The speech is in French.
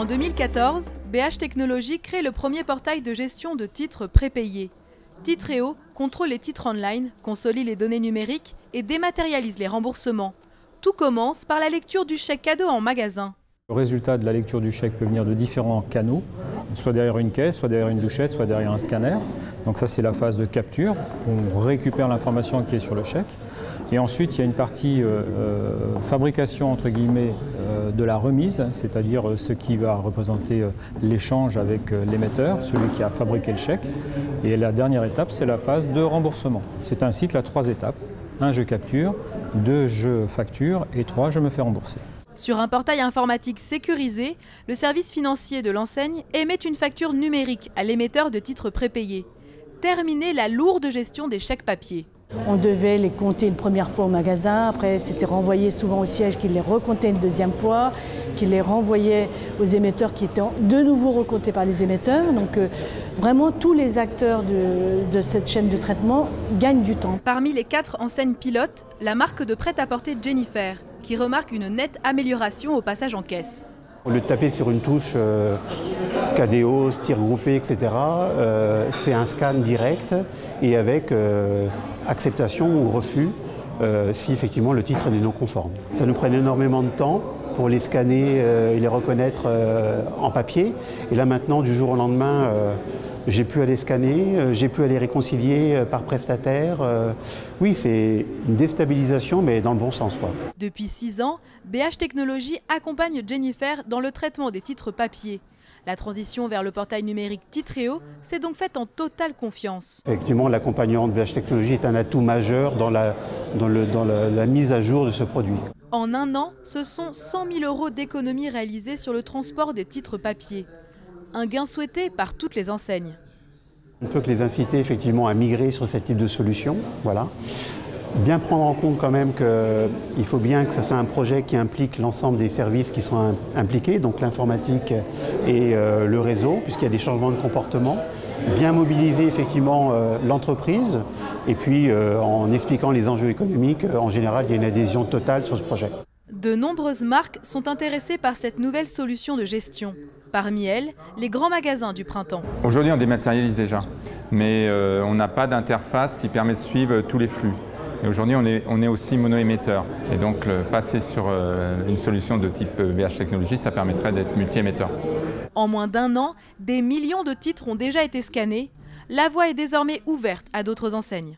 En 2014, BH Technologies crée le premier portail de gestion de titres prépayés. Titreo contrôle les titres online, consolide les données numériques et dématérialise les remboursements. Tout commence par la lecture du chèque cadeau en magasin. Le résultat de la lecture du chèque peut venir de différents canaux, soit derrière une caisse, soit derrière une douchette, soit derrière un scanner. Donc ça, c'est la phase de capture. On récupère l'information qui est sur le chèque. Et ensuite, il y a une partie fabrication, entre guillemets, de la remise, c'est-à-dire ce qui va représenter l'échange avec l'émetteur, celui qui a fabriqué le chèque. Et la dernière étape, c'est la phase de remboursement. C'est un cycle à 3 étapes. 1, je capture, 2, je facture et 3, je me fais rembourser. Sur un portail informatique sécurisé, le service financier de l'enseigne émet une facture numérique à l'émetteur de titres prépayés. Terminer la lourde gestion des chèques papier. On devait les compter une première fois au magasin, après c'était renvoyé souvent au siège qui les recomptait une deuxième fois, qui les renvoyait aux émetteurs qui étaient de nouveau recomptés par les émetteurs. Donc vraiment tous les acteurs de cette chaîne de traitement gagnent du temps. Parmi les 4 enseignes pilotes, la marque de prêt-à-porter Jennifer, qui remarque une nette amélioration au passage en caisse. Au lieu de taper sur une touche KDO, tir groupé, etc., c'est un scan direct et avec acceptation ou refus si effectivement le titre est non conforme. Ça nous prenait énormément de temps pour les scanner et les reconnaître en papier. Et là maintenant, du jour au lendemain, j'ai pu aller scanner, j'ai pu aller réconcilier par prestataire. Oui, c'est une déstabilisation, mais dans le bon sens, quoi. Depuis 6 ans, BH Technologies accompagne Jennifer dans le traitement des titres papier. La transition vers le portail numérique Titreo s'est donc faite en totale confiance. Effectivement, l'accompagnement de BH Technologies est un atout majeur dans la mise à jour de ce produit. En 1 an, ce sont 100 000 € d'économies réalisées sur le transport des titres papier. Un gain souhaité par toutes les enseignes. On peut que les inciter effectivement à migrer sur ce type de solution. Voilà. Bien prendre en compte quand même qu'il faut bien que ce soit un projet qui implique l'ensemble des services qui sont impliqués, donc l'informatique et le réseau, puisqu'il y a des changements de comportement. Bien mobiliser effectivement l'entreprise et puis en expliquant les enjeux économiques, en général il y a une adhésion totale sur ce projet. De nombreuses marques sont intéressées par cette nouvelle solution de gestion. Parmi elles, les grands magasins du printemps. Aujourd'hui, on dématérialise déjà, mais on n'a pas d'interface qui permet de suivre tous les flux. Et aujourd'hui, on est aussi mono-émetteur. Et donc, passer sur une solution de type BH Technologies, ça permettrait d'être multi-émetteur. En moins d'1 an, des millions de titres ont déjà été scannés. La voie est désormais ouverte à d'autres enseignes.